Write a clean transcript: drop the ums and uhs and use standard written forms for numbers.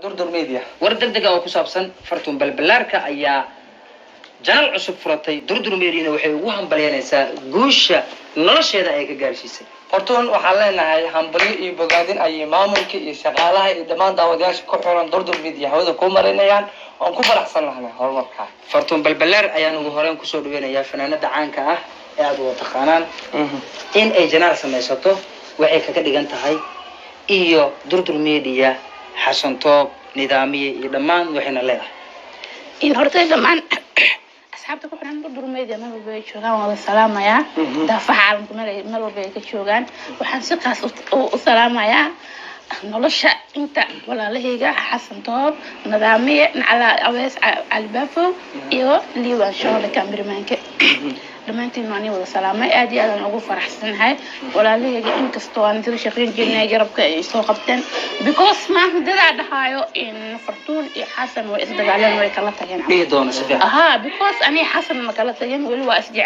دردر ميديا وردقدقة وكسابسن فرتون بلبلاركا أيا جنال عصب فرتي دردر ميديا وحي وهم بليانيسا قوشة نرشيدا أيكا قارشيسي hortoon waxaan leenahay hambalyo iyo bogaadin ay maamulka iyo shaqaalaha iyo dhammaan daawadayaasha ku xiran durdur media hawada ku marinayaan oo ku faraxsan lahayn horumarka fartoon balbalaar ayaan ugu horeen ku soo dhaweynayaa fanaanada caanka ah ee aad wada taqaanaan in ay janaal samaysato waxay kaga dhigan tahay iyo durdur media xasan toob nidaamiye iyo dhammaan waxayna leedahay in hortay dhammaan asxaabta ku xiran durdur media meel walba ay joogaan wada salaamaya daafaha caalamka meel walba ay ka joogaan waxaan si qaas u salaamayaa nolosha inta walaalahayga xasan toob nidaamiye nacala awees albaafo iyo liiwaan shooda kaamiramanka dhamaantiin waan wada salaamay aad iyo aad aan ugu faraxsanahay walaalahayga inkastoo aan dad shaqeyn jirnay garabka ay soo qabteen because ma dada dhahayo in fartuun iyo xasan way isdagaaleen way kala tageen dhigi doono si fiican because ani xasan ma kala tageen wali waa isjecel